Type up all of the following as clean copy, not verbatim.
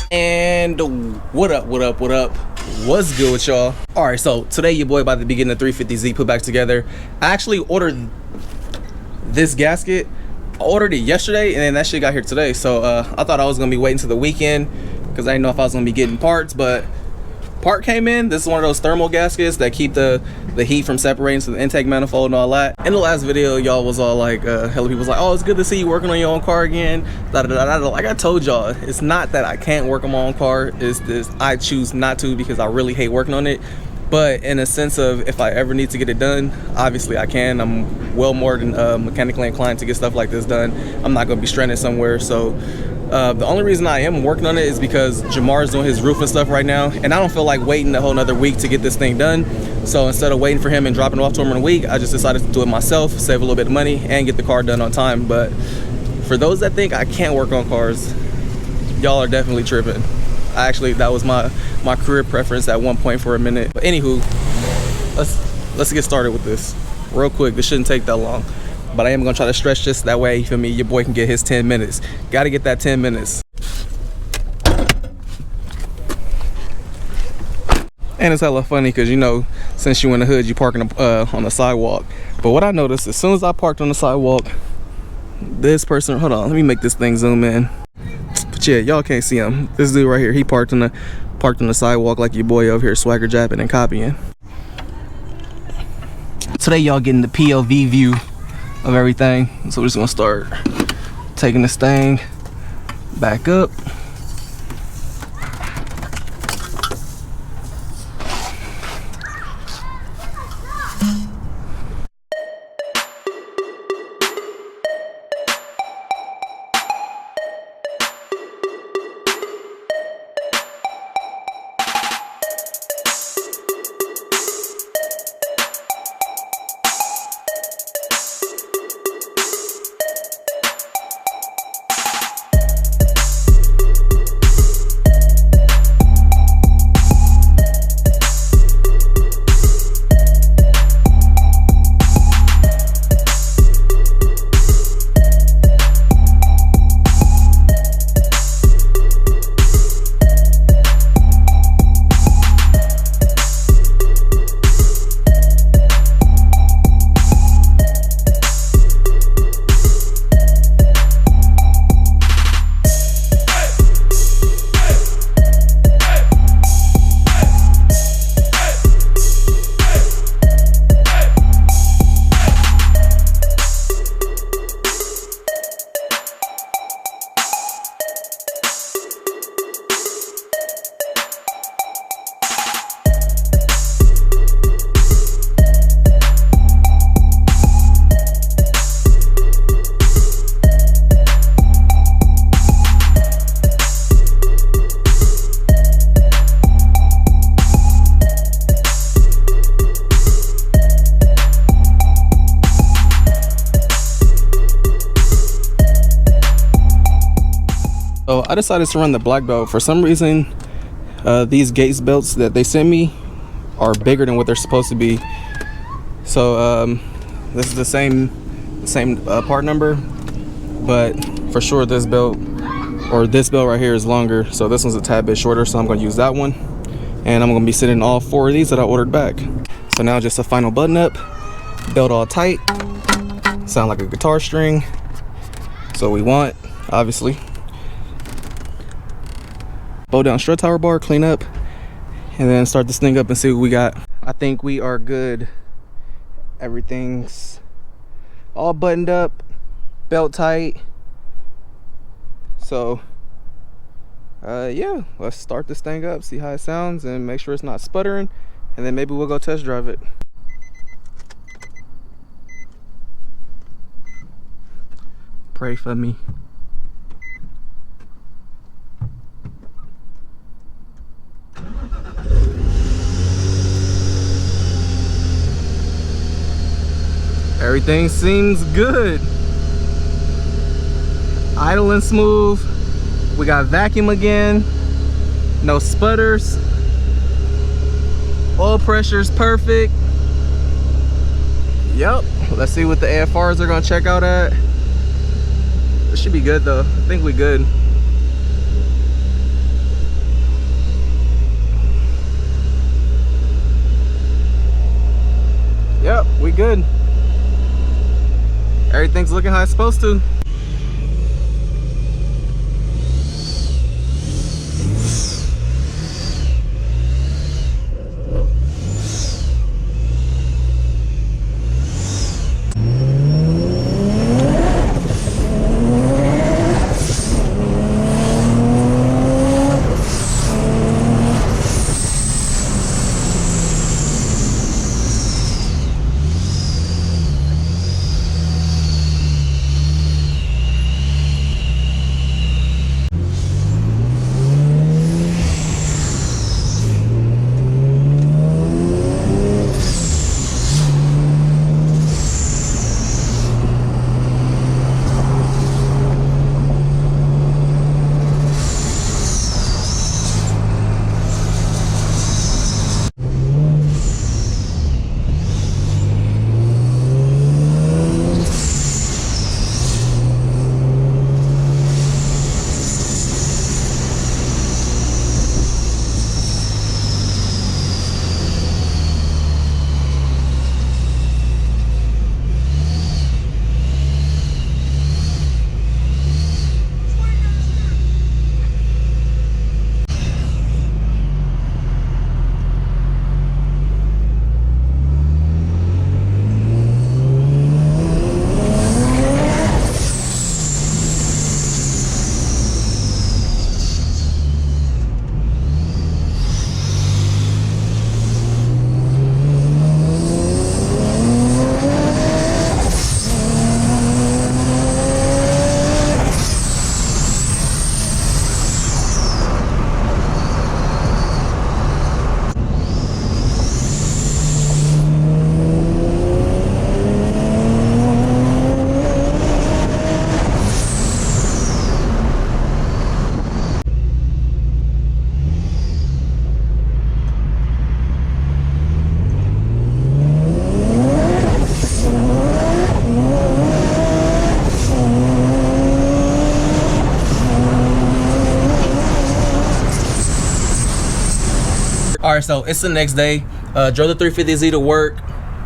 And what up, what's good with y'all? All right, so today your boy about to be getting the 350Z put back together. I actually ordered this gasket. I ordered it yesterday and then that shit got here today, so I thought I was gonna be waiting till the weekend because I didn't know if I was gonna be getting parts, but part came in. This is one of those thermal gaskets that keep the heat from separating to the intake manifold and all that. In the last video, y'all was all like, hella people was like, oh, it's good to see you working on your own car again. Like I told y'all, it's not that I can't work on my own car. It's this I choose not to because I really hate working on it. But in a sense of if I ever need to get it done, obviously I can. I'm well more than mechanically inclined to get stuff like this done. I'm not gonna be stranded somewhere. So the only reason I am working on it is because Jamar's doing his roof and stuff right now, and I don't feel like waiting a whole nother week to get this thing done. So instead of waiting for him and dropping it off to him in a week, I just decided to do it myself, save a little bit of money, and get the car done on time. But for those that think I can't work on cars, y'all are definitely tripping. Actually, that was my career preference at one point for a minute. But anywho, let's get started with this real quick. This shouldn't take that long, but I am gonna try to stretch this that way, you feel me, your boy can get his 10 minutes. Gotta get that 10 minutes. And it's hella funny because, you know, since you in the hood, you parking on the sidewalk. But what I noticed, as soon as I parked on the sidewalk, this person, hold on, let me make this thing zoom in. But yeah, y'all can't see him. This dude right here, he parked on the sidewalk like your boy over here swagger japping and copying. Today y'all getting the POV view of everything, so we're just gonna start taking this thing back up. So I decided to run the black belt. For some reason, these Gates belts that they sent me are bigger than what they're supposed to be. So this is the same part number, but for sure this belt right here is longer. So this one's a tad bit shorter, so I'm going to use that one. And I'm going to be sending all 4 of these that I ordered back. So now just a final button up, belt all tight, sound like a guitar string. So we want, obviously. Bow down strut tower bar, clean up, and then start this thing up and see what we got. I think we are good. Everything's all buttoned up, belt tight. So yeah, let's start this thing up, see how it sounds, and make sure it's not sputtering, and then maybe we'll go test drive it. Pray for me. Everything seems good. Idling smooth. We got vacuum again. no sputters. Oil pressure's perfect. Yep. Let's see what the AFRs are gonna check out at. It should be good though. I think we good. Yep, we good. Everything's looking how it's supposed to. All right, so it's the next day. Drove the 350Z to work.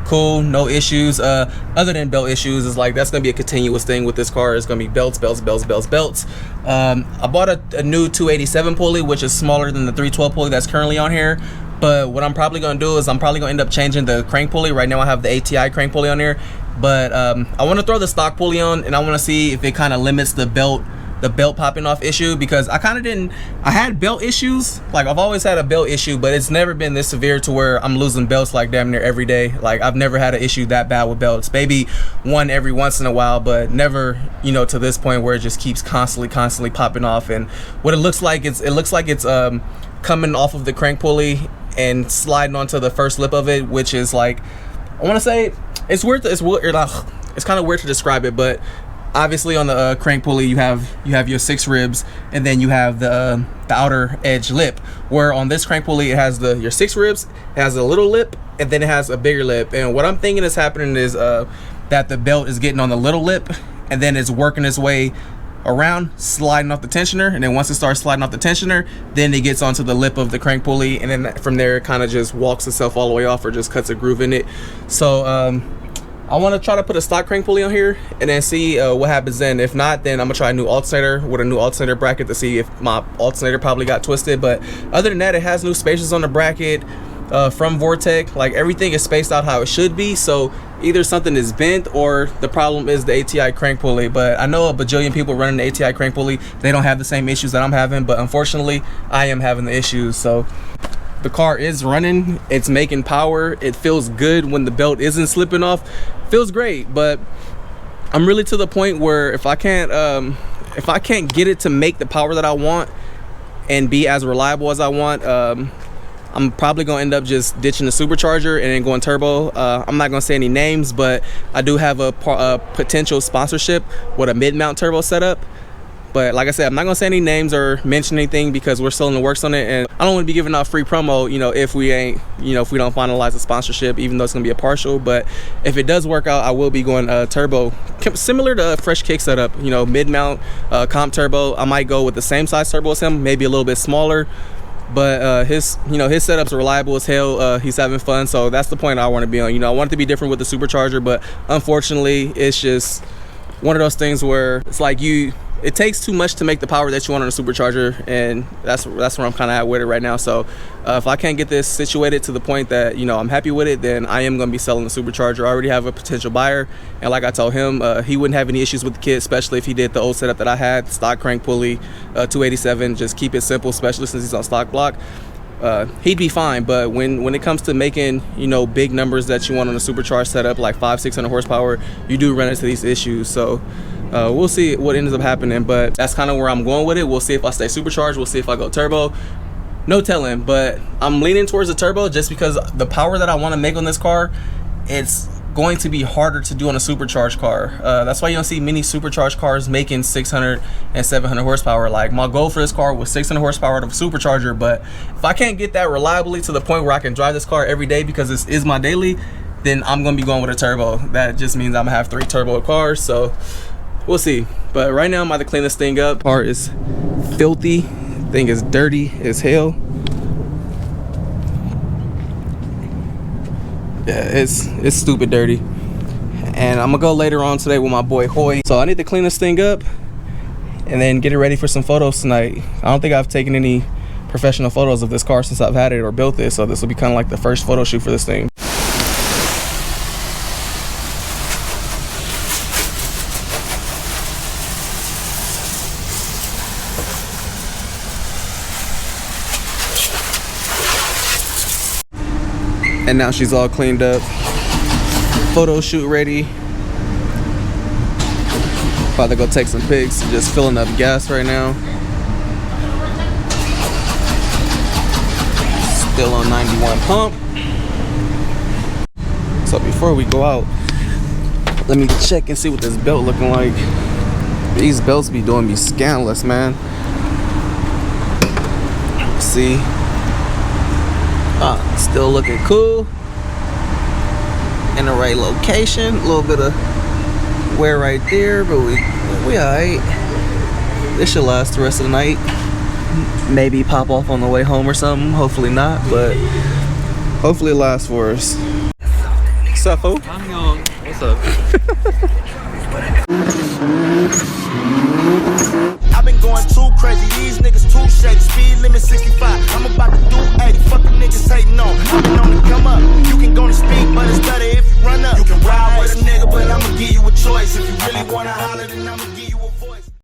Cool, no issues. Other than belt issues, is like that's gonna be a continuous thing with this car. It's gonna be belts, belts, belts, belts, belts. I bought a new 287 pulley, which is smaller than the 312 pulley that's currently on here. But what I'm probably gonna do is I'm probably gonna end up changing the crank pulley. Right now I have the ATI crank pulley on here, but I want to throw the stock pulley on, and I want to see if it kind of limits the belt popping off issue, because I had belt issues. Like, I've always had a belt issue, but it's never been this severe to where I'm losing belts like damn near every day. Like, I've never had an issue that bad with belts. Maybe one every once in a while, but never, you know, to this point where it just keeps constantly popping off. And what it looks like it's coming off of the crank pulley and sliding onto the first lip of it, which is like, I want to say it's kind of weird to describe it, but obviously on the crank pulley you have your 6 ribs, and then you have the outer edge lip, where on this crank pulley it has your 6 ribs, it has a little lip, and then it has a bigger lip. And what I'm thinking is happening is that the belt is getting on the little lip, and then it's working its way around, sliding off the tensioner, and then once it starts sliding off the tensioner, then it gets onto the lip of the crank pulley, and then from there it kind of just walks itself all the way off, or just cuts a groove in it. So I want to try to put a stock crank pulley on here and then see what happens then. If not, then I'm gonna try a new alternator with a new alternator bracket to see if my alternator probably got twisted. But other than that, it has new spacers on the bracket from Vortec. Like, everything is spaced out how it should be, so either something is bent or the problem is the ATI crank pulley. But I know a bajillion people running the ATI crank pulley, they don't have the same issues that I'm having, but unfortunately I am having the issues. So the car is running, it's making power, it feels good when the belt isn't slipping off, feels great. But I'm really to the point where if I can't get it to make the power that I want and be as reliable as I want, I'm probably gonna end up just ditching the supercharger and then going turbo. I'm not gonna say any names, but I do have a potential sponsorship with a mid-mount turbo setup. But like I said, I'm not gonna say any names or mention anything because we're still in the works on it, and I don't want to be giving out free promo, you know, if we ain't, you know, if we don't finalize the sponsorship, even though it's gonna be a partial. But if it does work out, I will be going turbo, similar to a fresh kick setup, you know, mid mount, comp turbo. I might go with the same size turbo as him, maybe a little bit smaller, but his, you know, his setup's reliable as hell. He's having fun, so that's the point I want to be on. You know, I want it to be different with the Supercharger, but unfortunately it's just one of those things where it's like it takes too much to make the power that you want on a Supercharger, and that's where I'm kind of at with it right now. So if I can't get this situated to the point that, you know, I'm happy with it, then I am going to be selling the Supercharger. I already have a potential buyer, and like I told him, he wouldn't have any issues with the kit, especially if he did the old setup that I had, stock crank pulley, 287, just keep it simple, especially since he's on stock block. He'd be fine. But when it comes to making, you know, big numbers that you want on a supercharged setup, like 500-600 horsepower, you do run into these issues. So we'll see what ends up happening, but that's kind of where I'm going with it. We'll see if I stay supercharged, we'll see if I go turbo, no telling. But I'm leaning towards the turbo just because the power that I want to make on this car, it's going to be harder to do on a supercharged car. That's why you don't see many supercharged cars making 600 and 700 horsepower. Like, my goal for this car was 600 horsepower of a supercharger, but if I can't get that reliably to the point where I can drive this car every day because this is my daily, then I'm gonna be going with a turbo. That just means I'm gonna have 3 turbo cars, so we'll see. But right now I'm about to clean this thing up. Part is filthy, thing is dirty as hell. Yeah, it's stupid dirty. And I'm gonna go later on today with my boy Hoy. So I need to clean this thing up and then get it ready for some photos tonight. I don't think I've taken any professional photos of this car since I've had it or built it, so this will be kind of like the first photo shoot for this thing. And now she's all cleaned up, photo shoot ready. About to go take some pics, just filling up gas right now. Still on 91 pump. So before we go out, let me check and see what this belt looking like. These belts be doing me scandalous, man. See, still looking cool, in the right location. A little bit of wear right there, but we alright. This should last the rest of the night. Maybe pop off on the way home or something. Hopefully not, but hopefully it lasts for us. What's up, fool? I'm young. What's up? I've been going too crazy, these niggas too shady. Speed limit 65, I'm about to do 80. Fucking niggas hating on, I've been on the come up. You can go to speed, but it's better if you run up. You can ride with a nigga, but I'ma give you a choice. If you really wanna holler, then I'ma give you a voice.